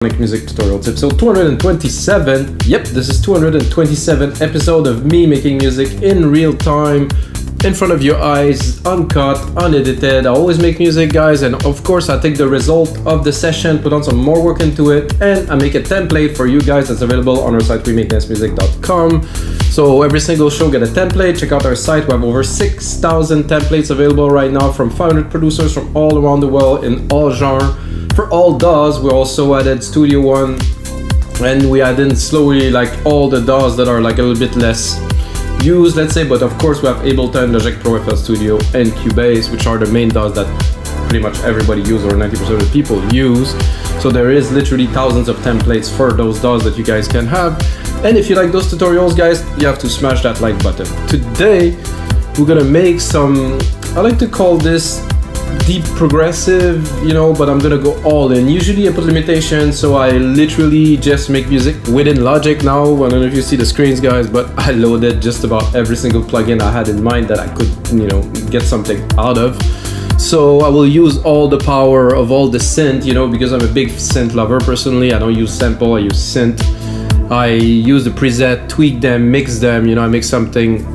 Music Tutorials episode 227. Yep, this is 227 episode of me making music in real time, in front of your eyes, uncut, unedited. I always make music, guys, and of course I take the result of the session, put on some more work into it, and I make a template for you guys that's available on our site, wemakedance.music.com. So every single show get a template. Check out our site. We have over 6,000 templates available right now from 500 producers from all around the world in all genres. For all DAWs, we also added Studio One, and we added slowly like all the DAWs that are like a little bit less used, let's say, but of course we have Ableton, Logic Pro, FL Studio, and Cubase, which are the main DAWs that pretty much everybody uses, or 90% of the people use. So there is literally thousands of templates for those DAWs that you guys can have. And if you like those tutorials, guys, you have to smash that like button. Today, we're gonna make some, I like to call this deep progressive, but I'm gonna go all in. Usually I put limitations, so I literally just make music within Logic now. I don't know if you see the screens, guys, but I loaded just about every single plugin I had in mind that I could, get something out of. So I will use all the power of all the synth, because I'm a big synth lover personally. I don't use sample, I use synth. I use the preset, tweak them, mix them, I make something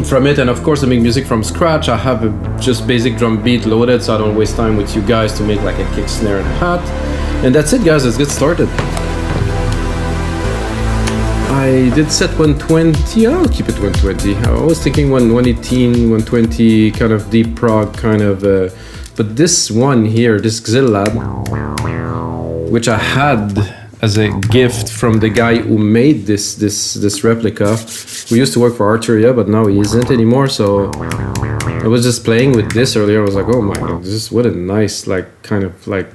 from it, and of course I make music from scratch. I have a just basic drum beat loaded, so I don't waste time with you guys to make like a kick, snare, and a hat. And that's it, guys. Let's get started. I did set 120. I'll keep it 120. I was thinking 118, 120, kind of deep prog, kind of. But this one here, this Xillab, which I had as a gift from the guy who made this replica. We used to work for Arturia, but now he isn't anymore. So I was just playing with this earlier. I was like, oh my god, this is what a nice, kind of like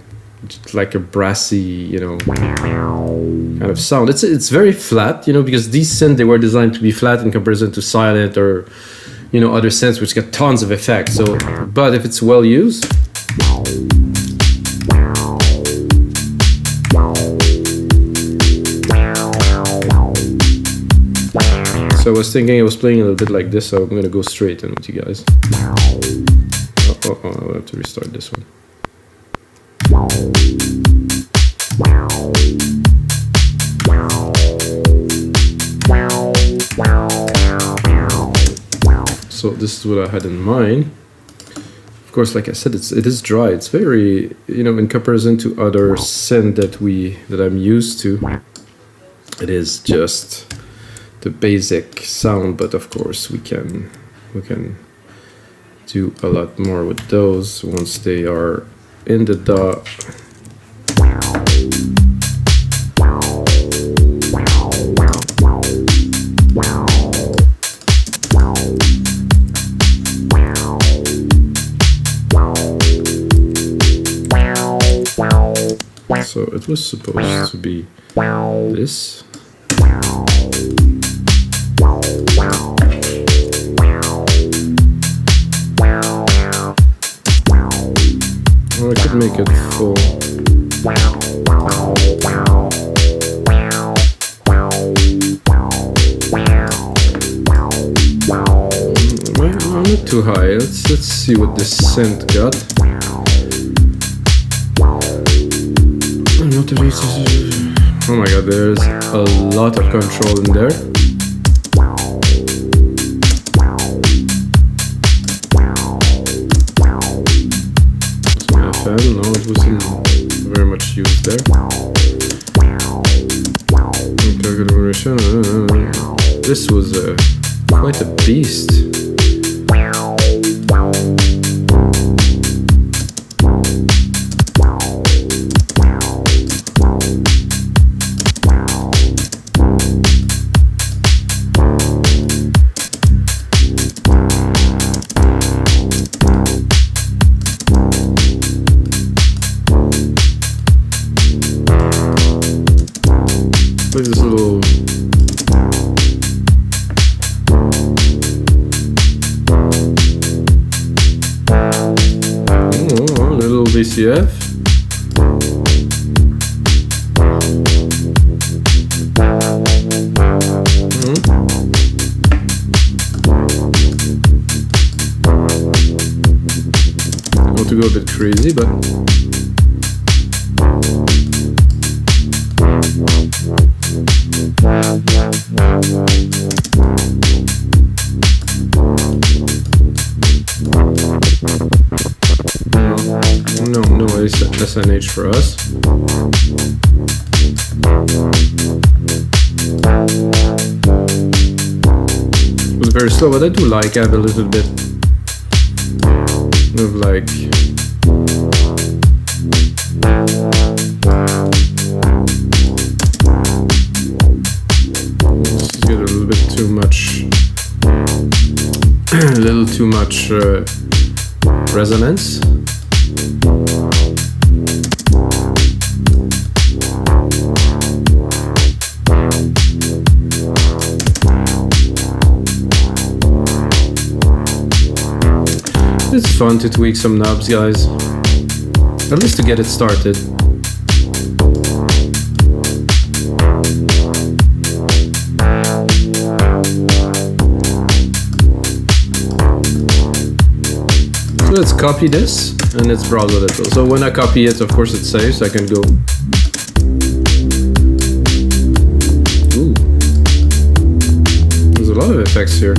a brassy, kind of sound. It's very flat, because these synths, they were designed to be flat in comparison to silent or other synths which get tons of effects. So, but if it's well used. So I was thinking I was playing a little bit like this, so I'm gonna go straight in with you guys. I'll have to restart this one. So this is what I had in mind. Of course, like I said, it is dry. It's very, in comparison to other synth that I'm used to, it is just the basic sound, but of course we can do a lot more with those once they are in the DAW. So it was supposed to be this. I could make it full. Not too high. Let's see what this synth got. Oh my god, there's a lot of control in there. No, it wasn't very much used there. This was quite a beast. This little little VCF. I want to go a bit crazy, but SNH for us. It was very slow, but I do like have a little bit of like let's get a little bit too much a little too much resonance. It's fun to tweak some knobs, guys. At least to get it started. So let's copy this and let's browse a little. So when I copy it, of course it saves. I can go. Ooh. There's a lot of effects here.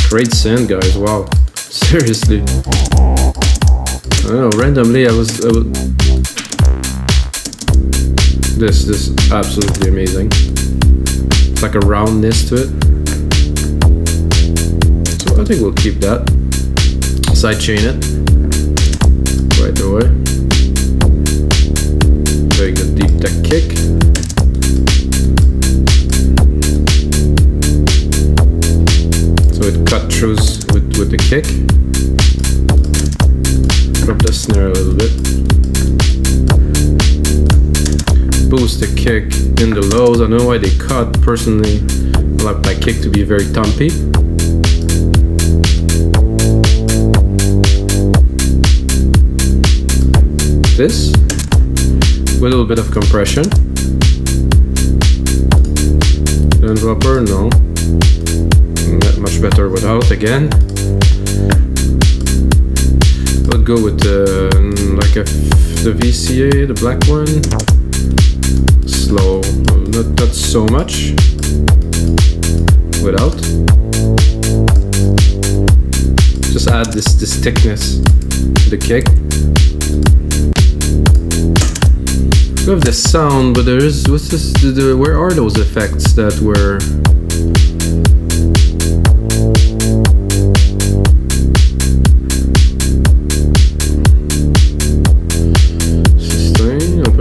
Great synth, guys, wow. Seriously. I don't know, randomly I was this absolutely amazing. It's like a roundness to it. So I think we'll keep that. Sidechain it. Right away. Very good deep tech kick. So it cut throughs with the kick. Drop the snare a little bit. Boost the kick in the lows. I don't know why they cut. Personally, I like my kick to be very thumpy. This with a little bit of compression. Then dropper, no. Much better without again. I would go with the VCA, the black one. Slow, not so much. Without. Just add this thickness to the kick. We have the sound, but there is what's this? Where are those effects that were?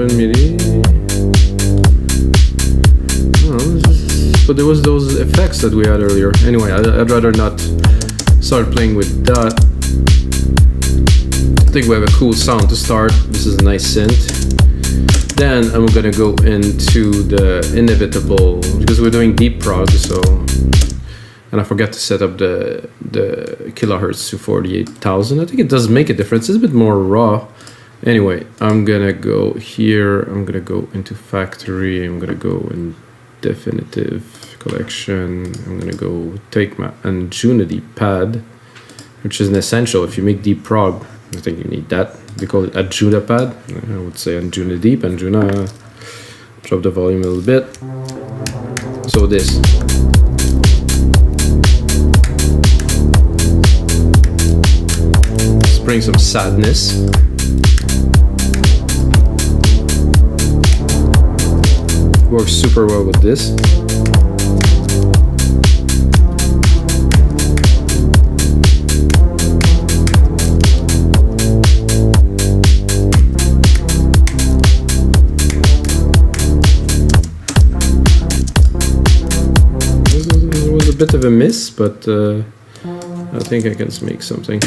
MIDI. But there was those effects that we had earlier. Anyway, I'd rather not start playing with that. I think we have a cool sound to start. This is a nice synth. Then I'm gonna go into the inevitable because we're doing deep prog. So, and I forgot to set up the kilohertz to 48,000. I think it does make a difference. It's a bit more raw. Anyway, I'm gonna go here, I'm gonna go into factory, I'm gonna go in definitive collection, I'm gonna go take my Anjunadeep pad, which is an essential. If you make deep prog, I think you need that. They call it Anjuna pad. I would say Anjunadeep, Anjuna, drop the volume a little bit. So this. Let's bring some sadness. Works super well with this. This was a bit of a miss, but I think I can make something.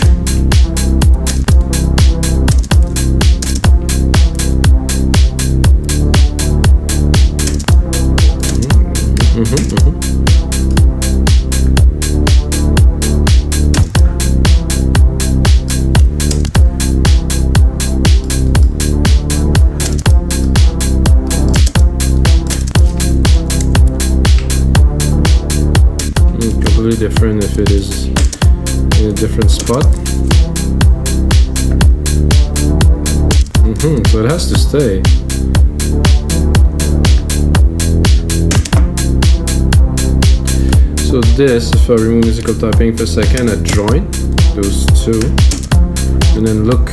is in a different spot. So it has to stay. So this, if I remove musical typing for a second, I join those two, and then look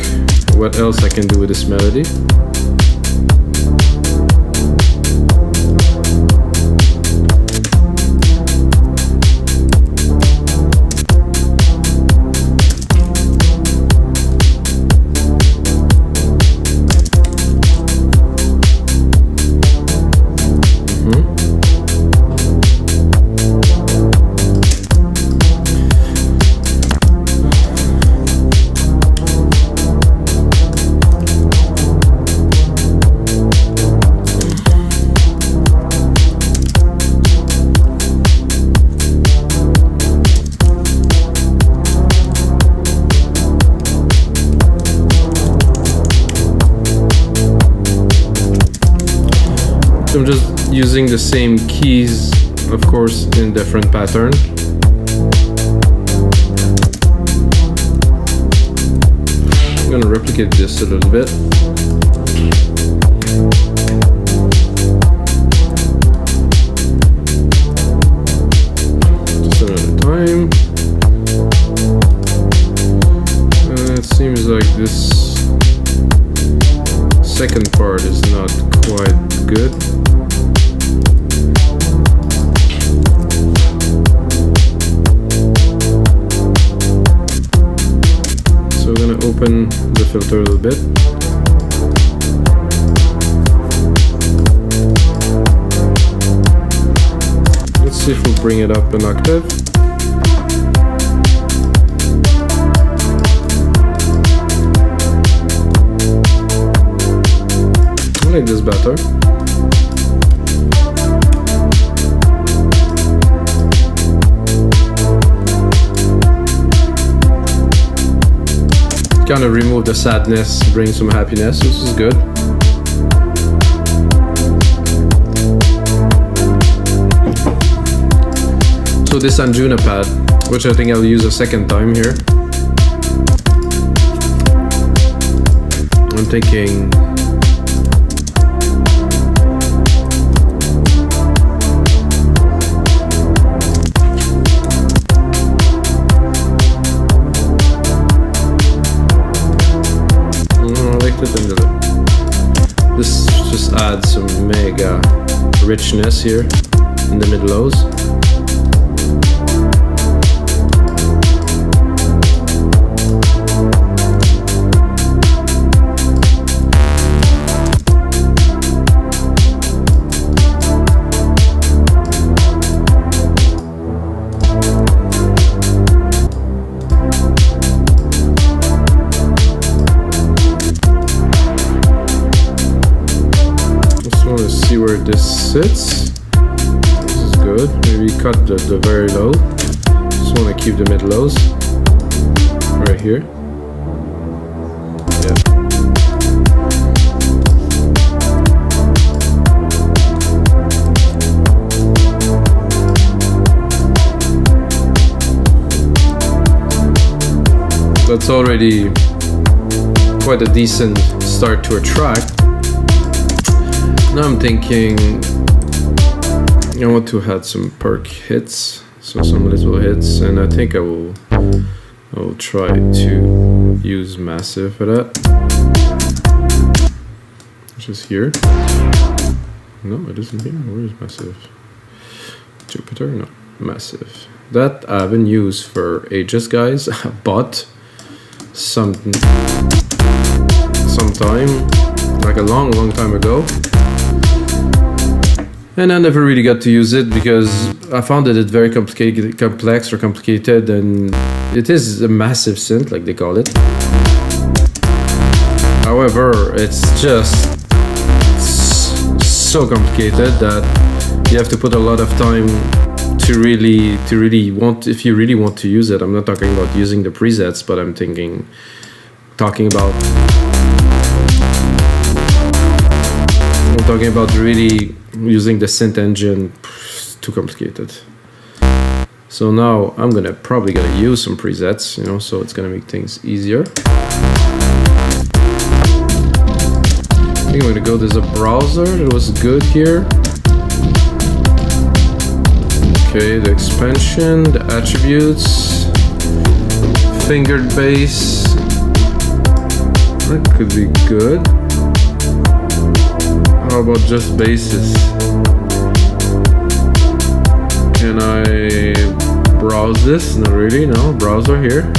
what else I can do with this melody. I'm just using the same keys, of course, in different pattern. I'm gonna replicate this a little bit. Just another time. It seems like this second part is not quite good. So we're gonna open the filter a little bit. Let's see if we'll bring it up an octave. I like this better. Kind of remove the sadness, bring some happiness. This is good. So this Anjuna pad, which I think I'll use a second time here. I'm thinking this just adds some mega richness here in the mid lows. See where this sits. This is good. Maybe cut the very low. Just want to keep the mid lows right here. Yeah. That's already quite a decent start to a track. Now I'm thinking I want to add some perk hits, so some little hits, and I think I will try to use massive for that. Which is here. No, it isn't here. Where is massive? Jupiter? No, massive. That I haven't used for ages, guys. I bought sometime, like a long time ago. And I never really got to use it because I found that it's very complicated, and it is a massive synth, like they call it. However, it's just so complicated that you have to put a lot of time to really want, if you really want to use it. I'm not talking about using the presets, but I'm talking about really using the synth engine. Too complicated. So now I'm probably gonna use some presets, you know, so it's gonna make things easier. I think I'm gonna go, there's a browser that was good here. Okay, the expansion, the attributes, fingered bass. That could be good. How about just basses? Can I browse this? Not really, no. Browser here.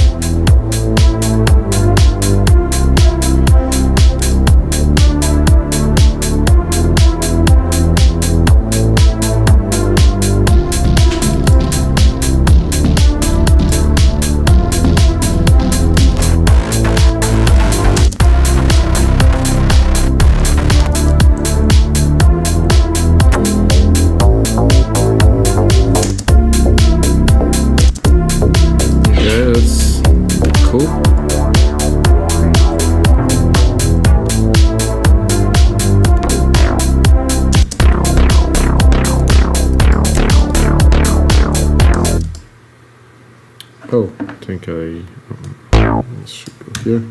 Oh, I think let's go here.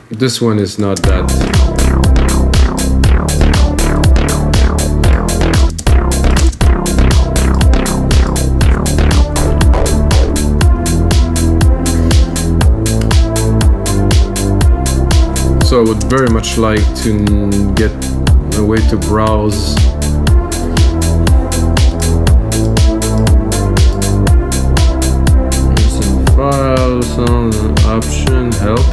This one is not that. So I would very much like to get a way to browse files on option help.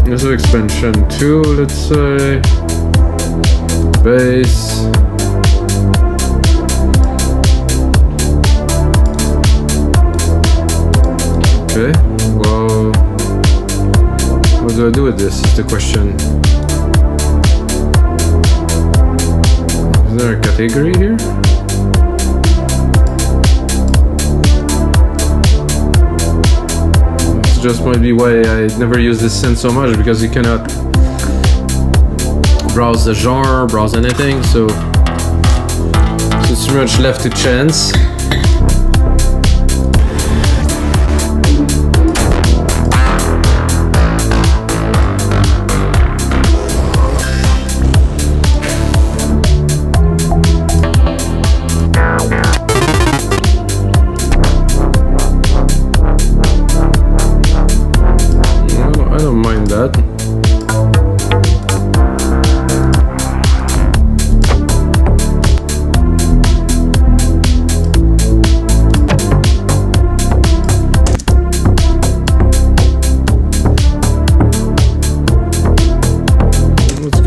There's an expansion 2, let's say. Bass. Okay, well, what do I do with this is the question. Is there a category here? This just might be why I never use this synth so much, because you cannot browse the genre, browse anything, so it's pretty much left to chance. I don't mind that.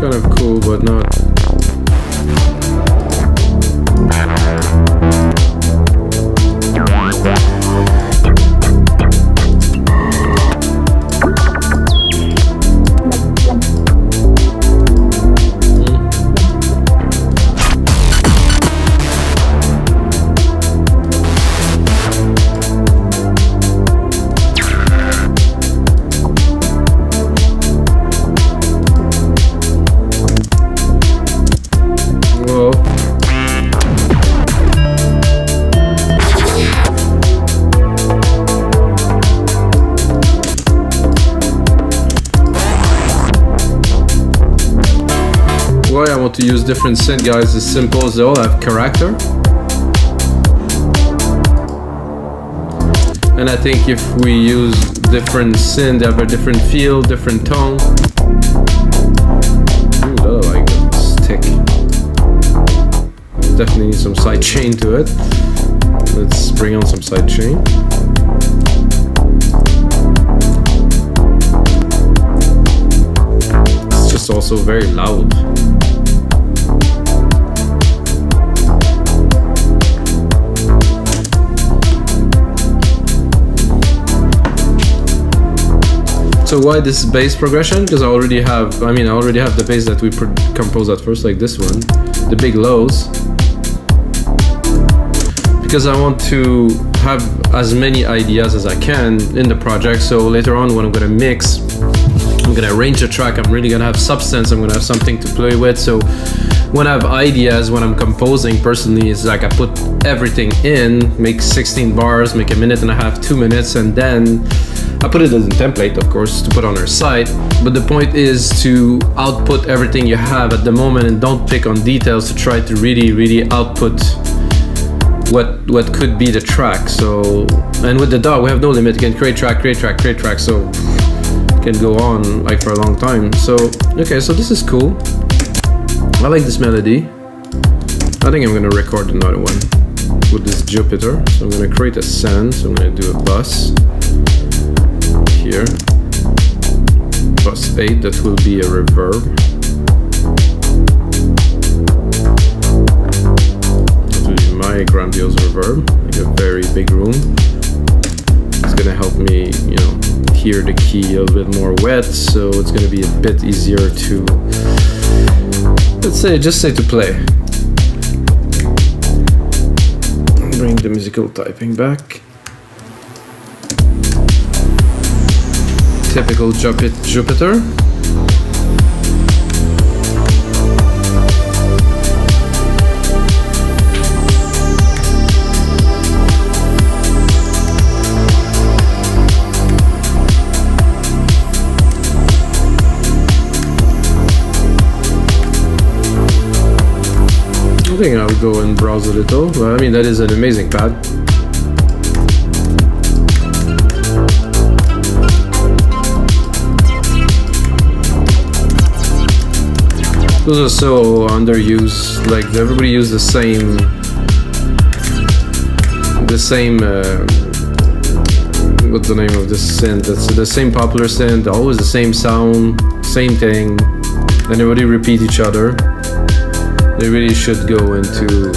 Kind of cool, but not. Why I want to use different synth guys is simple, they all have character. And I think if we use different synth, they have a different feel, different tone. Ooh, that I like that stick. Definitely need some side chain to it. Let's bring on some side chain. It's just also very loud. So why this bass progression? Because I already have the bass that we composed at first, like this one, the big lows. Because I want to have as many ideas as I can in the project. So later on, when I'm gonna mix, I'm gonna arrange the track, I'm really gonna have substance, I'm gonna have something to play with. So when I have ideas, when I'm composing personally, it's like I put everything in, make 16 bars, make a minute and a half, 2 minutes, and then I put it as a template, of course, to put on our site. But the point is to output everything you have at the moment and don't pick on details, to try to really output what could be the track. So, and with the DAW, we have no limit. You can create track, so it can go on like for a long time. So, okay, so this is cool. I like this melody. I think I'm gonna record another one with this Jupiter. So I'm gonna create a send. So I'm gonna do a bus here. Bus 8, that will be a reverb. That will be my grandiose reverb, like a very big room. It's gonna help me, you know, hear the key a little bit more wet, so it's gonna be a bit easier to, let's say, just say to play. Bring the musical typing back. Typical Jupiter. I think I'll go and browse a little, but I mean, that is an amazing pad. Those are so underused, like everybody uses the same, what's the name of this synth? It's the same popular synth, always the same sound, same thing, and everybody repeat each other. They really should go into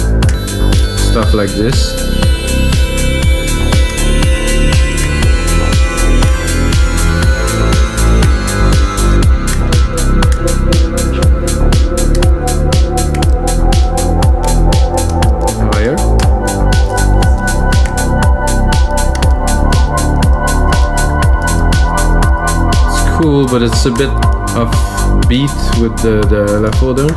stuff like this. Higher. It's cool, but it's a bit off beat with the LFO there.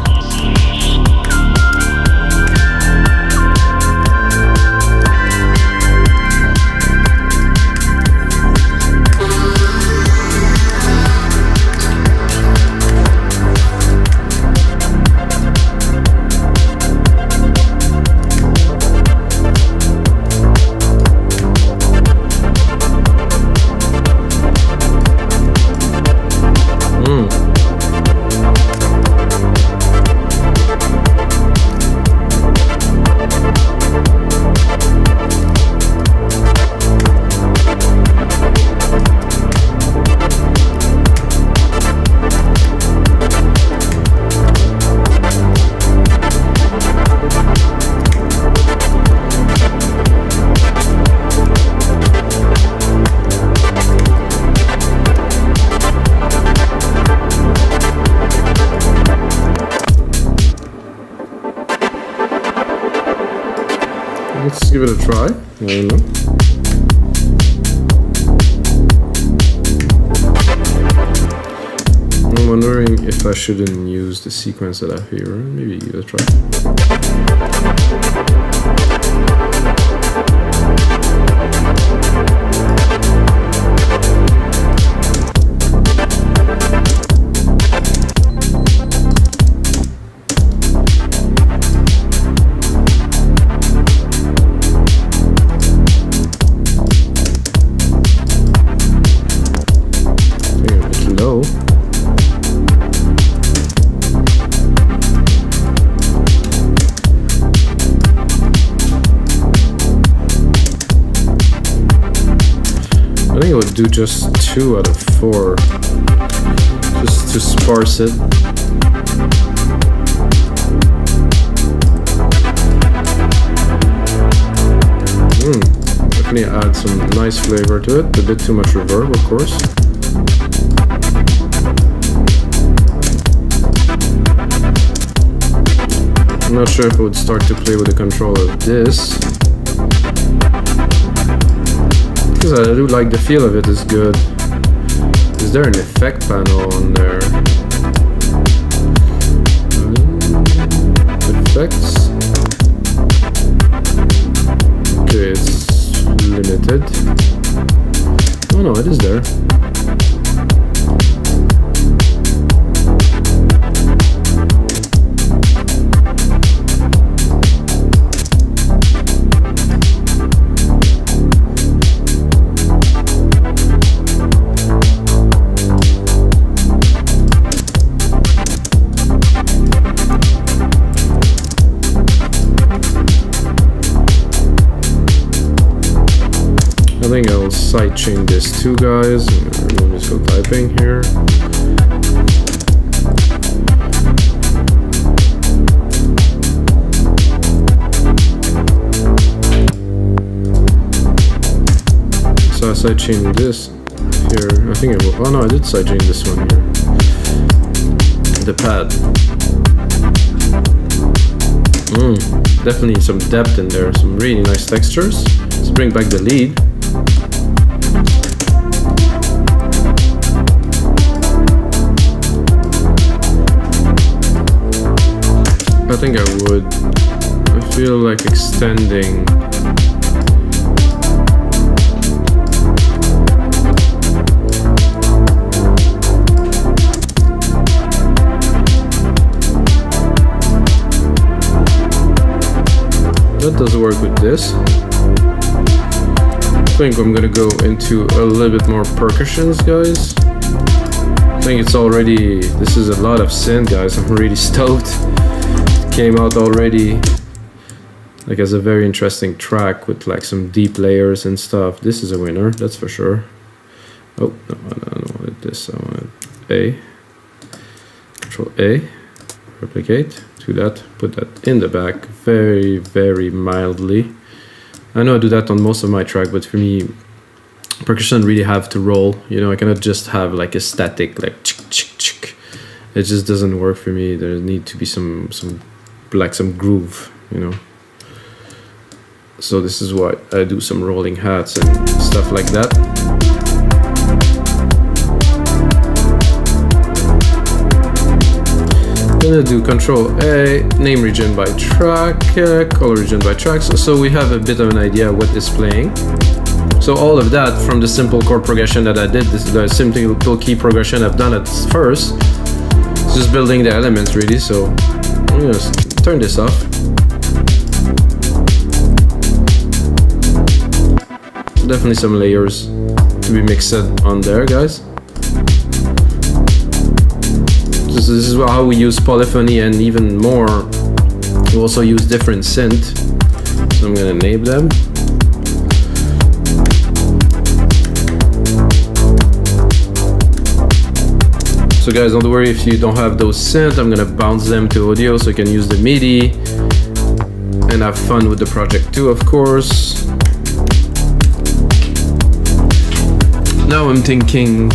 Let's give it a try. I don't know. I'm wondering if I shouldn't use the sequence that I have here. Maybe give it a try. I think I would do just 2 out of 4, just to sparse it. Definitely add some nice flavor to it, a bit too much reverb, of course. I'm not sure if I would start to play with the control of this. Because I do like the feel of it is good. Is there an effect panel on there? Effects. Okay, it's limited. Oh no, it is there. I think I'll sidechain this too, guys. Let me go typing here. So I sidechain this here. I think I will. Oh no, I did sidechain this one here. The pad. Definitely some depth in there. Some really nice textures. Let's bring back the lead. I think I would. I feel like extending. That doesn't work with this. I think I'm gonna go into a little bit more percussions, guys. I think it's already, this is a lot of synth, guys. I'm really stoked. Came out already like as a very interesting track with like some deep layers and stuff. This is a winner, that's for sure. Oh no, I don't want this. I want A. Control A, replicate. Do that. Put that in the back, very, very mildly. I know I do that on most of my track, but for me, percussion really have to roll. You know, I cannot just have like a static like chick chick chick. It just doesn't work for me. There need to be some groove, you know. So this is why I do some rolling hats and stuff like that. Then I do Control A, name region by track, color region by tracks. So we have a bit of an idea what is playing. So all of that from the simple chord progression that I did, this is the simple key progression I've done at first. It's just building the elements really. So I'm gonna turn this off. Definitely some layers to be mixed on there, guys. This is how we use polyphony, and even more, we also use different synth. So I'm gonna name them. So guys, don't worry if you don't have those synths. I'm gonna bounce them to audio so you can use the MIDI and have fun with the project too, of course. Now I'm thinking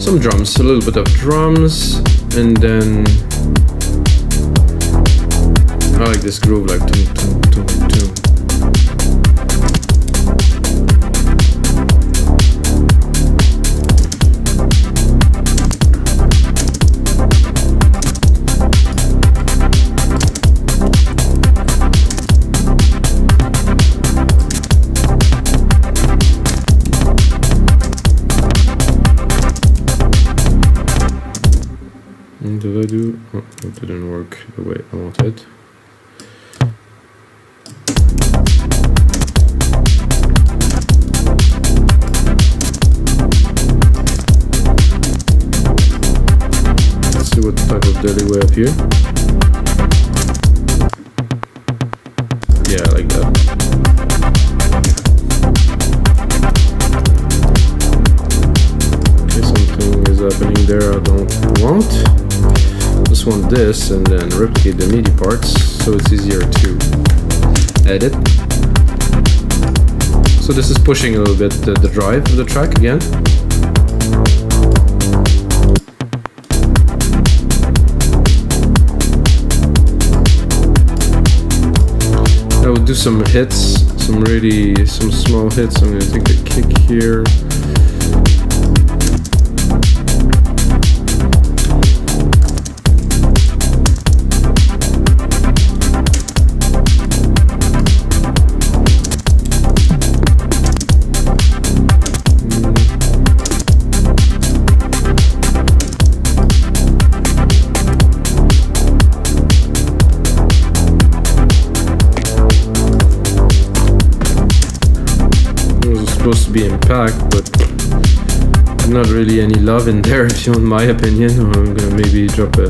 some drums, a little bit of drums, and then I like this groove, like toom, toom, toom, toom. Did I do? Oh, it didn't work the way I wanted. Let's see what type of delay we have here. Yeah, I like that. Okay, something is happening there I don't want. Just want this and then replicate the MIDI parts so it's easier to edit. So this is pushing a little bit the drive of the track again. I would do some hits, some small hits. I'm gonna take a kick here. Supposed to be impact, but not really any love in there, if you want my opinion. Or I'm gonna maybe drop a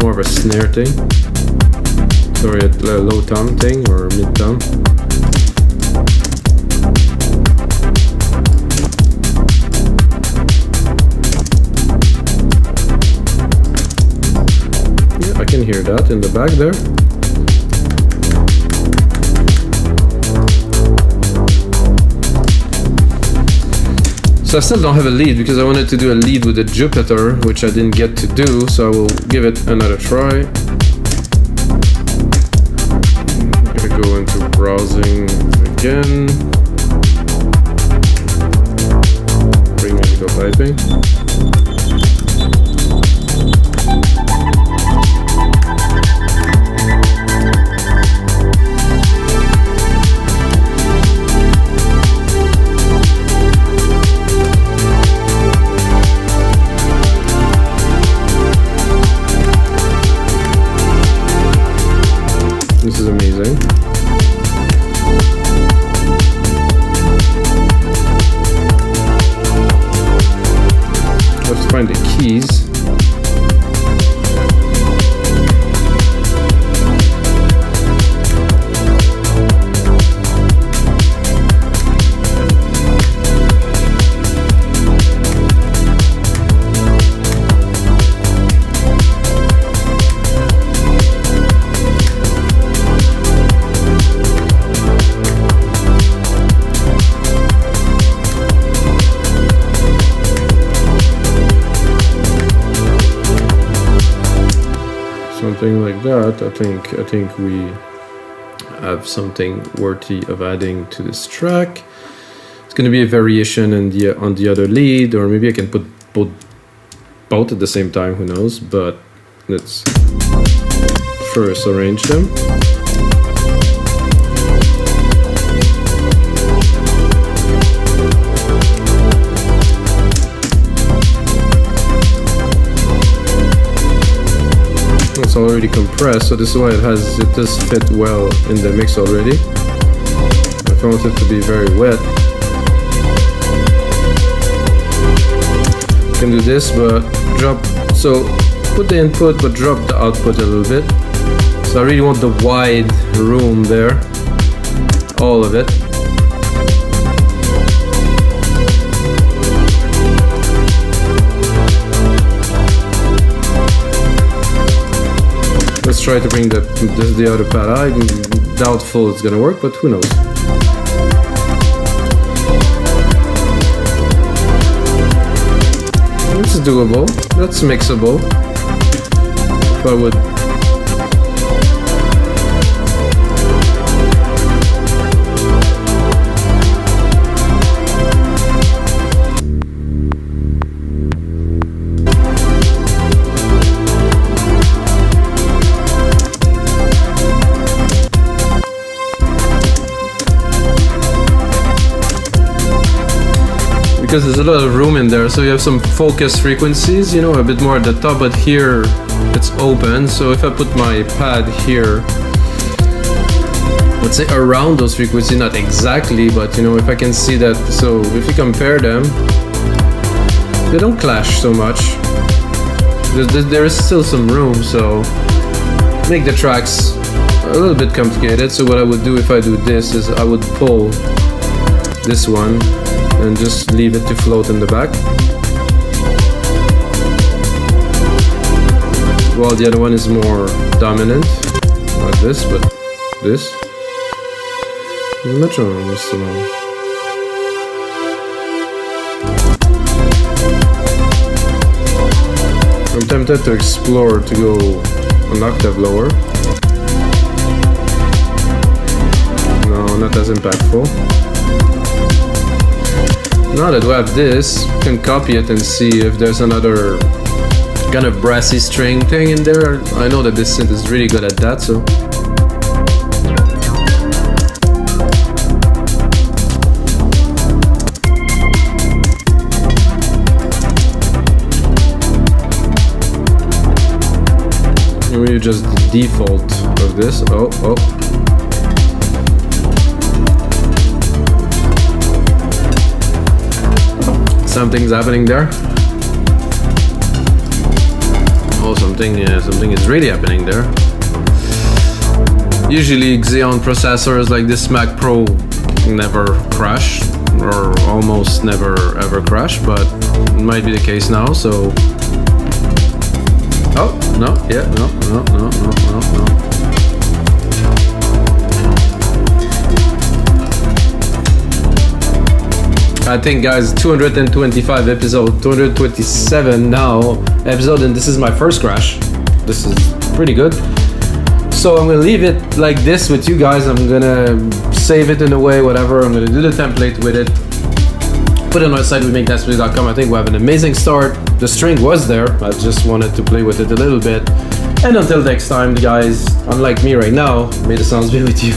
more of a snare thing, sorry, a low tom thing or mid tom. Yeah, I can hear that in the back there. So I still don't have a lead because I wanted to do a lead with a Jupiter, which I didn't get to do, so I will give it another try. I'm gonna go into browsing again. Bring musical typing. This is amazing. I have to find the keys. Something like that. I think we have something worthy of adding to this track. It's going to be a variation on the other lead, or maybe I can put both at the same time, who knows, but let's first arrange them. It's already compressed, so this is why it does fit well in the mix already. If I want it to be very wet, you can do this, but so put the input but drop the output a little bit. So I really want the wide room there, all of it. Let's try to bring the other pad. I'm doubtful it's gonna work, but who knows. It's doable. That's mixable. If I would. Because there's a lot of room in there, so you have some focus frequencies, you know, a bit more at the top, but here it's open. So if I put my pad here, let's say around those frequencies, not exactly, but you know, if I can see that, so if you compare them, they don't clash so much. There is still some room, so make the tracks a little bit complicated. So what I would do if I do this is I would pull this one and just leave it to float in the back, while the other one is more dominant, not this, but this. I'm tempted to explore to go an octave lower. No, No, not as impactful. Now that we have this, we can copy it and see if there's another kind of brassy string thing in there. I know that this synth is really good at that, so. We just default of this. Oh. Something's happening there. Oh, something is really happening there. Usually Xeon processors like this Mac Pro never crash, or almost never ever crash, but it might be the case now, so. Oh, no, yeah, no. I think, guys, 225 episode, 227 now episode, and this is my first crash. This is pretty good. So I'm gonna leave it like this with you guys. I'm gonna save it in a way, whatever. I'm gonna do the template with it. Put it on our site, wemakedancemusic.com. I think we have an amazing start. The string was there. I just wanted to play with it a little bit. And until next time, guys, unlike me right now, may the sounds be with you.